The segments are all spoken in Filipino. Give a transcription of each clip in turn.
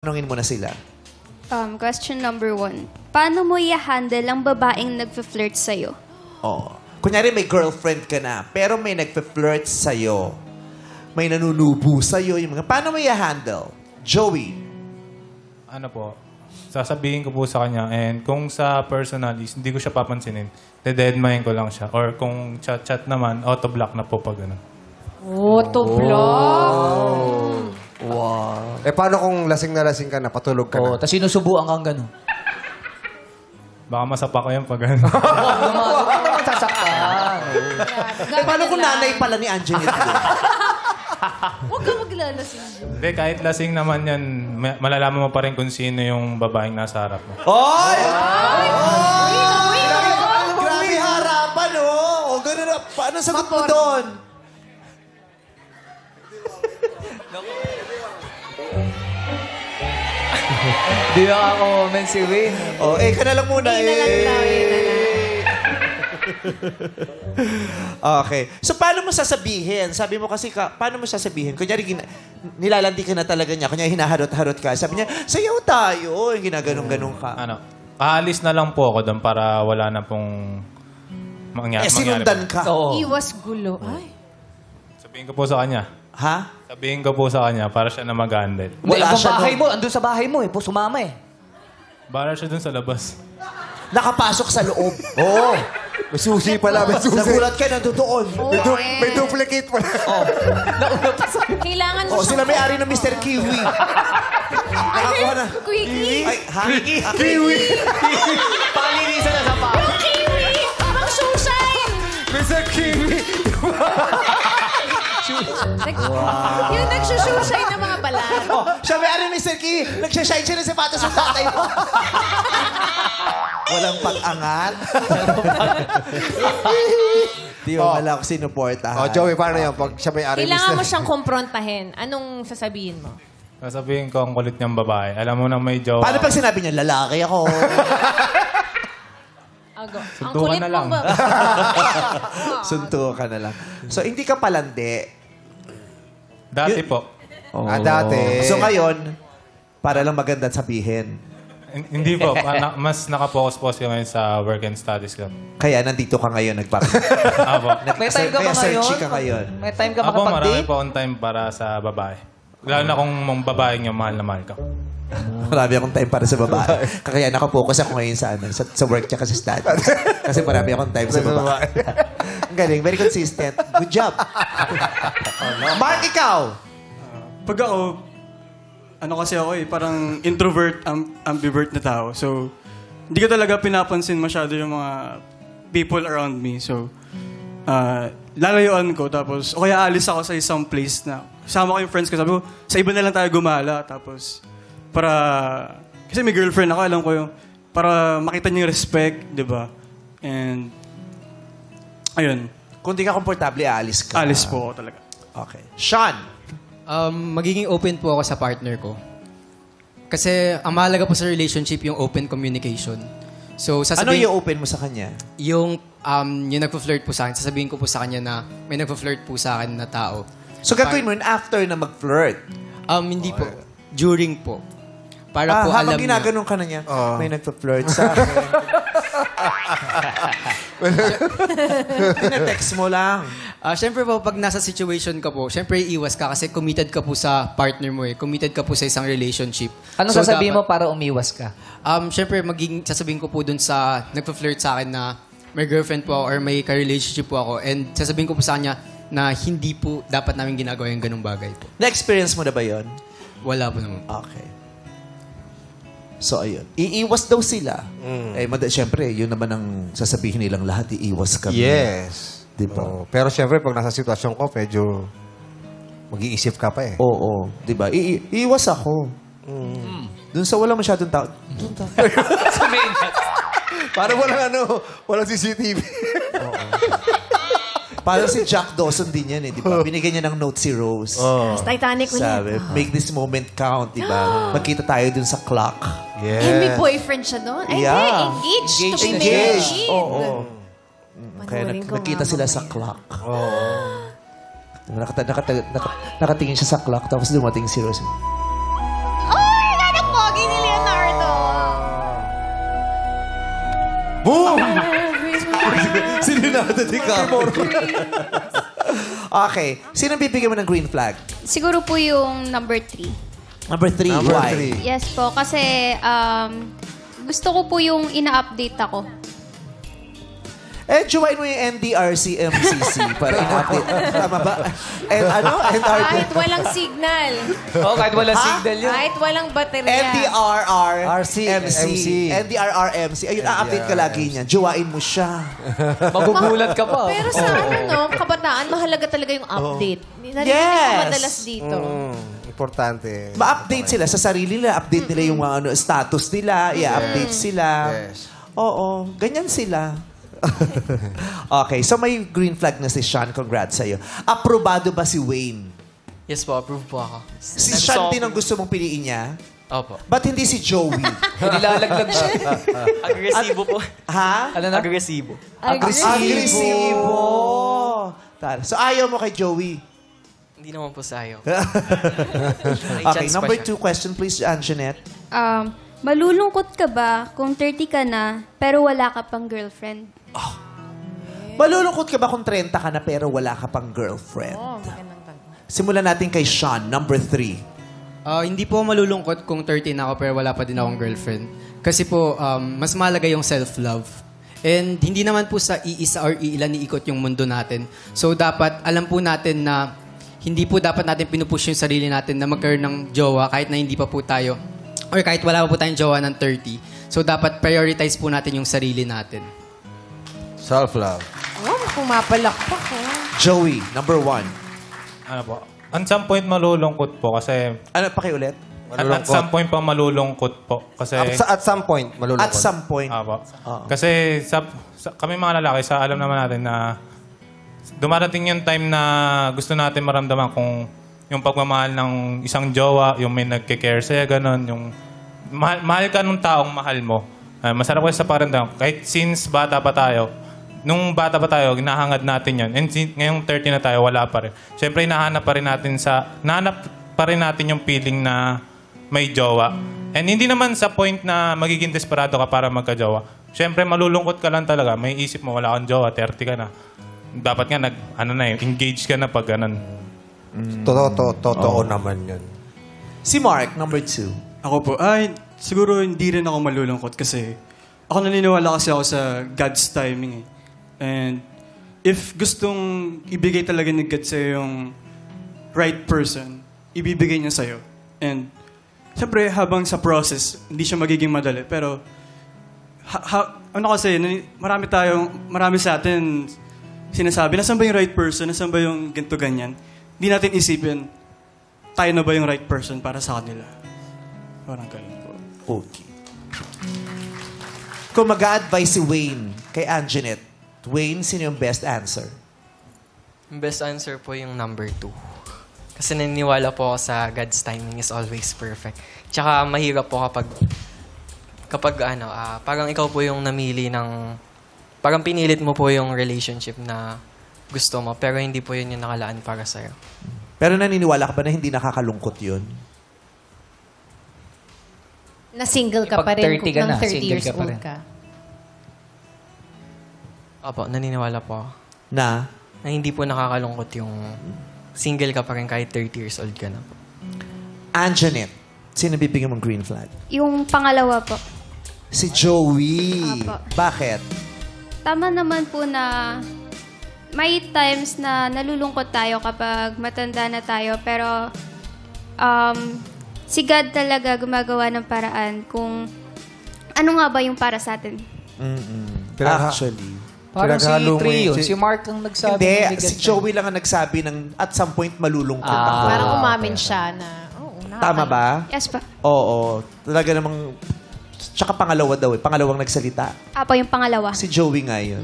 Tanungin mo na sila. Question number 1. Paano mo i-handle ang babaeng nagfe-flirt sa'yo? Oh. Kunyari may girlfriend ka na, pero may nagfe-flirt sa'yo. May nanunubo sa'yo. Yung mga, paano mo i-handle? Joey. Ano po, sasabihin ko po sa kanya, and kung sa personal is hindi ko siya papansinin, deadmine ko lang siya. Or kung chat-chat naman, auto-block na po pag ano. Auto-block? Wow. Eh, paano kung lasing na lasing ka na, patulog ka Oo, na? tapos sinusubuan kang gano'n. Baka masapa ko yan pag ano. Huwag naman sasaktan. Eh, paano kung nanay pala ni Angelina? Huwag ka maglalasing. Hindi, kahit lasing naman yan, malalaman mo pa rin kung sino yung babaeng nasa harap mo. Oy! Grabe harapan, oh! O, ganun na. Paano sagot mo doon? Di ba comment si Wayne? Oh, ka na lang muna. Okay. So, paano mo sasabihin? Sabi mo kasi, paano mo sasabihin? Kunyari, nilalandi ka na talaga niya. Kunyari, hinaharot-harot ka. Sabi niya, sayaw tayo. Yung ginaganong-ganong ka. Ano, aalis na lang po ako doon para wala na pong mangyari. Sinundan ka. Oo. Iwas gulo. Ay. Sabihin ko po sa kanya. Ha? Sabihin ko po sa kanya para siya na mag-handle. Wala siya bahay doon. mo, andun sa bahay mo eh. Sumama eh. Para siya doon sa labas. Nakapasok sa loob. Oo. May susi pala, may susi. Nagulat ka na doon. May duplicate pala. Kailangan mo Oh, sila may-ari ng Mr. Kiwi. Nakakuha na. Quickie. Ay, ha? Kiwi. Palinisan na sa pa. Kiwi! Parang shoeshine! Mr. Kiwi. Yung nagsushine ng mga balat. Oh, siya may-ari ng Mr. Kiwi. Nagsashine siya ng sapatos ng tatay mo. Walang pag-angat. Di ba wala ko sinuportahan. Oh, Joey, paano yan? Pag siya may ari Kailangan mo siyang komprontahin. Anong sasabihin mo? Sasabihin ko ang kulit niyang babae. Alam mo na may jowa. Paano pag sinabi niya, lalaki ako? Ang Suntukan kulit na lang. mong Sunto ka na lang. So, hindi ka palandi. Dati po. Oh. dati. So, ngayon, para lang maganda sabihin. Hindi po. Mas nakapokus po siya ngayon sa work and studies ko. Kaya nandito ka ngayon, Apo. May time ka ba Kaya searchy ngayon? ka ngayon. May time ka Apo, marami makapag-date? po on time para sa babae. Lalo na kung mong babaeng yung mahal na mahal ka. Marami akong time para sa babae. Kaya nakapokus ako ngayon sa, sa work tsaka sa studies. Kasi marami akong time sa babae. Ang galing. Very consistent. Good job. Mark, ikaw! Pag ako, ano kasi ako eh, parang introvert, ambivert na tao. So, hindi ko talaga pinapansin masyado yung mga people around me. So, lalayuan ko. Tapos, o kaya alis ako sa isang place na kasama ko yung friends ko. Sabi ko, sa iba na lang tayo gumala. Tapos, kasi may girlfriend ako, alam ko yung, para makita niyo yung respect, di ba? And, ayun. Kung di ka komportable, aalis ka. Alis po ako talaga. Okay. Sean! Magiging open po ako sa partner ko. Kasi ang mahalaga po sa relationship yung open communication. So, Ano sasabihin, yung open mo sa kanya? yung nagpo-flirt po sa akin, sasabihin ko po sa kanya na may nagpo-flirt po sa akin na tao. So, gagawin mo yun after na mag-flirt. Hindi po. During po. Para po alam habang niya. ginaganon ka na niya, may nagpa-flirt sa akin. Tina-text mo lang. Siyempre po, pag nasa situation ka po, siyempre iwas ka kasi committed ka po sa partner mo eh. Committed ka po sa isang relationship. Anong sasabihin mo para umiwas ka? Siyempre, sasabihin ko po dun sa nagpa-flirt sa akin na may girlfriend po ako or may ka-relationship po ako and sasabihin ko po sa kanya na hindi po dapat namin ginagawa yung ganung bagay po. Na-experience mo na ba yun? Wala po naman. Okay. So, ayun. Iiwas daw sila. Siyempre, yun naman ang sasabihin nilang lahat, iiwas kami. Yes. Diba? Oh, pero syempre, pag nasa sitwasyon ko, medyo mag-iisip ka pa eh. Oo. Diba? Iiwas ako. Doon sa wala masyadong tao. Doon tayo. Sa main. Para walang CCTV. Parang si Jack Dawson din yan eh, di ba? Binigyan niya ng note si Rose. Titanic ulit. Sabi, make this moment count, di ba? Magkita tayo dun sa clock. Yes. And may boyfriend siya doon? Ay, Yeah. hindi. Engaged to be Engaged. married. Oo. Kaya Panoorin ko nagkita nga sila mamaya. sa clock. Nakatingin siya sa clock, tapos dumating si Rose. Leonardo DiCaprio. Okay. Sino bibigyan mo ng green flag? Siguro po yung number 3. Number 3. Number Why? 3. Yes po, kasi gusto ko po yung ina-update ako. Eh, join mo yung NDRC MCC para in-update. Tama ba? And ano? Kahit walang signal. Oh, kahit wala signal yun. Kahit walang baterya. NDRR RC, MC. MC. NDRR MC. Ayun, update ka lagi niya. Jowain mo siya. Magugulat ka pa. Pero sa kabataan, mahalaga talaga yung update. Narinig Yes. ko madalas dito. Importante. Ma-update sila sa sarili nila. Update nila yung mga status nila. I-update sila. Yes. Oo. Ganyan sila. Okay. So may green flag na si Sean. Congrats sa'yo. Aprobado ba si Wayne? Yes po, approve po ako. Si Sean din ang gusto mong piliin niya? Opo. Ba't hindi si Joey? Nilalaglag siya. Agresibo po. Ha? Ano na? Agresibo. Agresibo. So ayaw mo kay Joey? Hindi naman po sa ayaw. Okay, number 2 question please, Anjanette. Malulungkot ka ba kung 30 ka na pero wala ka pang girlfriend? Malulungkot ka ba kung 30 ka na pero wala ka pang girlfriend? Simulan natin kay Sean, number 3. Hindi po malulungkot kung 30 na ako pero wala pa din akong girlfriend. Kasi po, mas mahalaga yung self-love. And hindi naman po sa iisa or iilan iikot yung mundo natin. So dapat, alam po natin na hindi po dapat natin pinupush yung sarili natin na magkaroon ng jowa kahit na hindi pa po tayo or kahit wala pa po tayong jowa ng 30. So dapat prioritize po natin yung sarili natin. Self-love. Oh, pumapalakpak. Joey, number 1. Ano po? At some point malulungkot po kasi... Ano, pakiulit? At some point pa malulungkot po. Kasi... At some point, malulungkot. At some point. Apo. Kasi kami mga lalaki, alam naman natin na dumarating yung time na gusto natin maramdaman kung yung pagmamahal ng isang jowa, yung may nagke-care sa'yo, gano'n, yung mahal ka nung taong mahal mo. Masarap kasi sa pakiramdam. Kahit since bata pa tayo, nung bata pa tayo, ginahangad natin yun. And ngayong 30 na tayo, wala pa rin. Siyempre, nahanap pa rin natin yung feeling na may jowa. And hindi naman sa point na magiging desperado ka para magka-jowa. Siyempre, malulungkot ka lang talaga. May isip mo, wala kang jowa, 30 ka na. Dapat nga, engage ka na pag ganun. Totoo naman yun. Si Mark, number 2. Ako po, siguro hindi rin ako malulungkot kasi ako naniniwala kasi ako sa God's timing eh. And if gustong ibigay talaga ni God sa'yo yung right person, ibibigay niya sa'yo. And siyempre, habang sa process, hindi siya magiging madali. Pero, marami sa atin sinasabi, nasan ba yung right person? Nasan ba yung ganito ganyan? Hindi natin isipin, tayo na ba yung right person para sa kanila? Parang ganun po. Okay. Kung mag-a-advise si Wayne kay Anjanette, Wayne, sino yung best answer? Yung best answer po yung number 2. Kasi naniniwala po ako sa God's timing is always perfect. Tsaka mahirap po kapag parang ikaw po yung namili ng, parang pinilit mo po yung relationship na gusto mo, pero hindi po yun yung nakalaan para sa'yo. Pero naniniwala ka ba na hindi nakakalungkot yun? Na single ka pa rin 30 ka kung na, 30 single years ka pa old rin. ka. Opo, naniniwala po ako. Na? Na hindi po nakakalungkot yung single ka pa rin kahit 30 years old ka na po. Anjanette, sino bibigyan mong green flag? Yung pangalawa po. Si Joey. Apo. Bakit? Tama naman po na may times na nalulungkot tayo kapag matanda na tayo, pero si God talaga gumagawa ng paraan kung ano nga ba yung para sa atin. Actually. Parang si Pinaghalo mo Trey yun. yun. Si Mark ang nagsabi. Hindi, ng si Joey lang ang nagsabi ng at some point malulungkot ako. Parang umamin siya na, Tama ba? Yes pa. Oo. Talaga namang, tsaka pangalawa daw eh. Pangalawang nagsalita. Apo, yung pangalawa. Si Joey nga yun.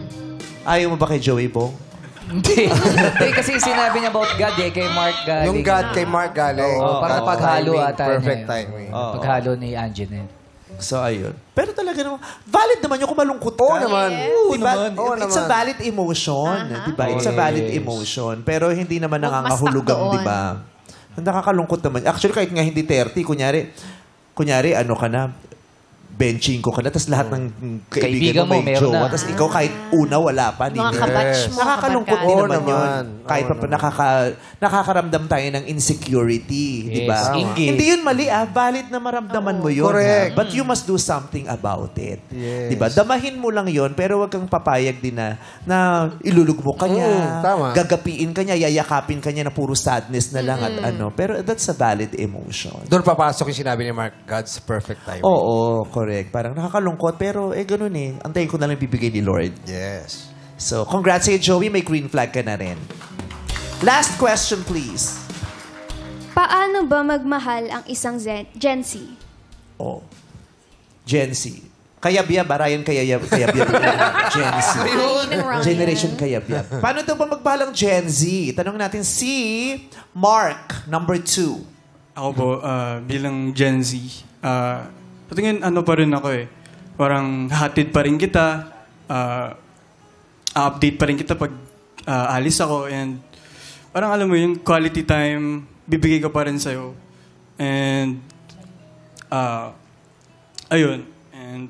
Ayaw mo ba kay Joey, Bong? Hindi. Hindi, kasi sinabi niya about God eh. Kay Mark galing. Yung God kay Mark galing. Oo, parang paghalo timing, ata. perfect niya. timing. Oo. Paghalo ni Anjanette. So, ayun. Pero talaga naman, valid naman yung kung malungkot ka. Oo naman. Diba? Oo It's a naman. valid emotion. Diba? It's a valid emotion. Pero hindi naman Huwag nangangahulugang, mastak doon. diba? Nakakalungkot naman. Actually, kahit nga hindi 30, kunyari, ano ka na, benching ko ka na, tapos lahat ng Kaibigan kaibigan mo mo, may meron jowa, na. tapos ikaw kahit una wala pa. Mga kabatch mo, Nakakalungkot kabarkada. din Oo naman yun. naman. Kahit Oo pa nakakaramdam tayo ng insecurity, di ba? Yes, inggit. Hindi yun mali valid na maramdaman mo yun. Correct. But you must do something about it. Yes. Di ba? Damahin mo lang yun, pero wag kang papayag din na ilulugmok ka niya, tama. gagapiin ka niya, yayakapin ka niya na puro sadness na lang at ano. Pero that's a valid emotion. Doon papasok yung sinabi ni Mark, God's perfect time. Oo, correct. Parang nakakalungkot, pero ganun eh. Antayin ko na lang bibigay ni Lord. Yes. So, congrats sa'yo, Joey. May green flag ka na rin. Last question, please. Paano ba magmahal ang isang Gen Z? Oh. Gen Z. Kayabyab, Ryan Kayabyab. Gen Z. Generation Kayabyab. Paano daw ba magmahal ang Gen Z? Tanong natin si Mark, number 2. Ako po, bilang Gen Z, patingin ano pa rin ako eh. Parang hatid pa rin kita, update pa rin kita pag alis ako, and parang alam mo yung quality time, bibigay ko pa rin sa'yo. And, ayun. And,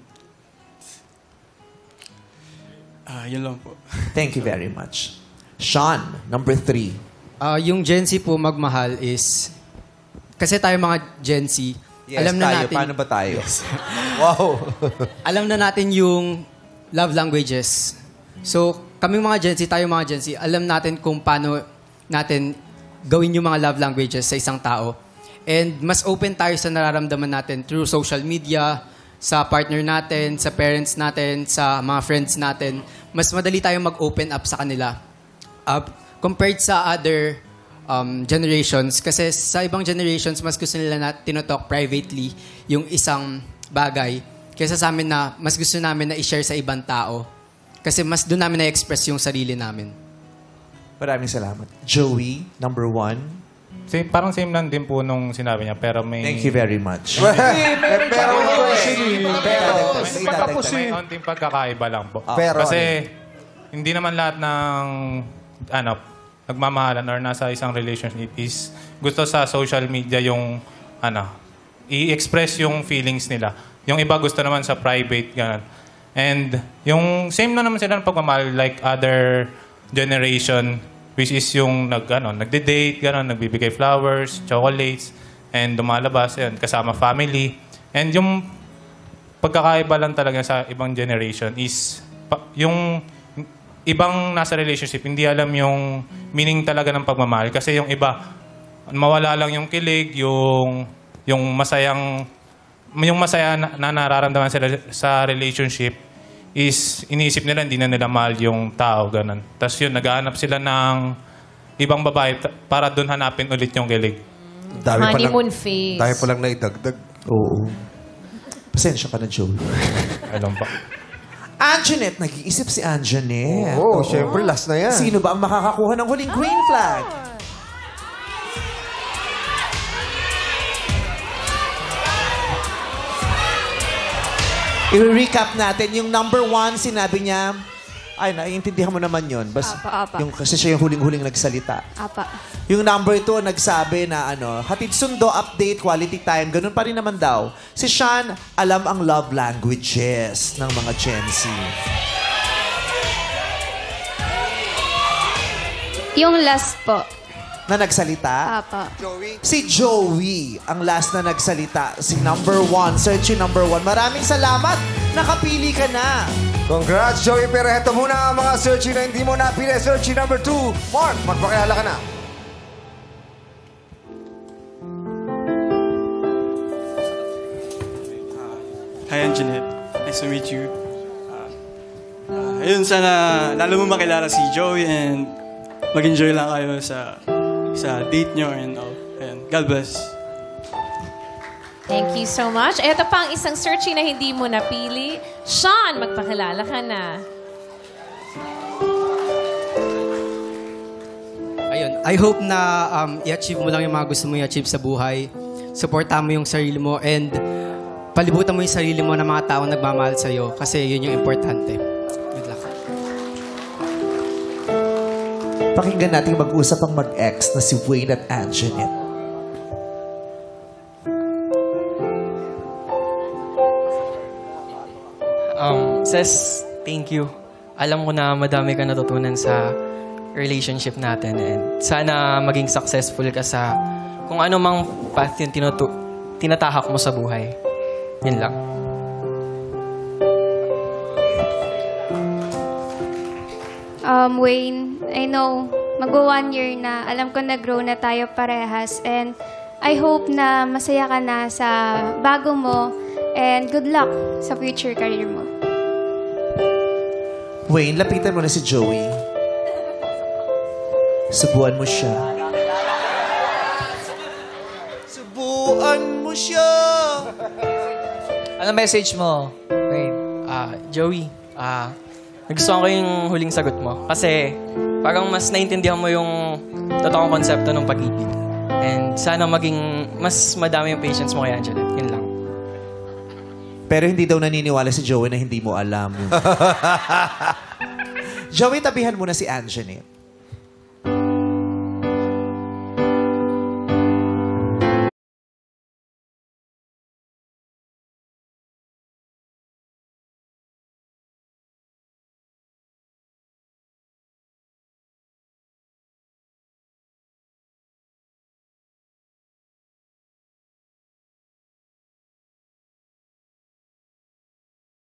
yun lang po. Thank you very much. Sean, number 3. Yung Gen Z po magmahal is, kasi tayo mga Gen Z, Yes, alam na tayo. natin, Paano ba tayo? Wow. alam na natin yung love languages. So, kami mga Gen Z, tayo mga Gen Z, alam natin kung paano natin gawin yung mga love languages sa isang tao. And mas open tayo sa nararamdaman natin through social media, sa partner natin, sa parents natin, sa mga friends natin. Mas madali tayong mag-open up sa kanila. Compared sa other generations, kasi sa ibang generations, mas gusto nila na tinotalk privately yung isang bagay. Kaysa sa amin na mas gusto namin na i-share sa ibang tao. Kasi mas doon namin na-express yung sarili namin. Maraming salamat. Joey, number 1. Parang same lang din po nung sinabi niya, pero may... Thank you very much. Pero May konting pagkakaiba lang po. Pero Kasi hindi naman lahat ng nagmamahalan or nasa isang relationship is gusto sa social media yung i-express yung feelings nila. Yung iba gusto naman sa private, ganun. And yung same na naman sila ng pagmamahal like other generation, which is yung nagde-date, ganun, nagbibigay flowers, chocolates, and lumalabas, yun, kasama family. And yung pagkakaiba lang talaga sa ibang generation is yung ibang nasa relationship, hindi alam yung meaning talaga ng pagmamahal. Kasi yung iba, mawala lang yung kilig, yung masaya na nararamdaman sila sa relationship is iniisip nila, hindi na nila mahal yung tao, ganun. Tapos yun, naghahanap sila ng ibang babae para doon hanapin ulit yung kilig. Honeymoon phase. Dahil pa lang naidagdag. Oo. Pasensya ka na, Joey. Alam pa. Anjanette, nag-iisip si Anjanette. Oo, syempre, last na yan. Sino ba ang makakakuha ng huling green flag? I-recap natin. Yung number 1, sinabi niya, ay, naiintindihan mo naman yun. Apa. Kasi siya yung huling-huling nagsalita. Apa. Yung number 2, nagsabi na hatid sundo, update, quality time. Ganun pa rin naman daw. Si Sean, alam ang love languages ng mga Gen Z. Yung last po. Na nagsalita? Apa. Si Joey, ang last na nagsalita. Si number 1, searchy number 1. Maraming salamat. Nakapili ka na. Congrats, Joey. Pero heto muna ang mga searchy na hindi mo napili. Searchy number 2. Mark, magpakilala ka na. Hi, Anjanette. Nice to meet you. Ayun, sana lalo mo makilala si Joey and mag-enjoy lang kayo sa date nyo and all. Ayan. God bless. Thank you so much. Ito pa ang isang searching na hindi mo napili. Sean, magpakilala ka na. Ayun, I hope na i-achieve mo lang yung mga gusto mo i-achieve sa buhay. Supportahan mo yung sarili mo and palibutan mo yung sarili mo ng mga taong nagmamahal sa'yo kasi yun yung importante. Good luck. Pakinggan natin mag-usap ang mag-ex na si Wayne at Anjanette. Says, thank you. Alam ko na madami ka natutunan sa relationship natin and sana maging successful ka sa kung ano mang path yung tinatahak mo sa buhay. Yun lang. Wayne, I know, mag-1 year na. Alam ko na-grow na tayo parehas. And I hope na masaya ka na sa bago mo. And good luck sa future career mo. Wayne, lapitan mo na si Joey. Subuan mo siya. Subuan mo siya. Ano message mo, Wayne? Joey, nagustuhan ko yung huling sagot mo. Kasi parang mas naintindihan mo yung totoong konsepto ng pag-ibig. And sana maging mas madami yung patience mo kay Anjanette. Yun lang. Pero hindi daw naniniwala si Joey na hindi mo alam. Joey, tabihan mo na si Anjanette.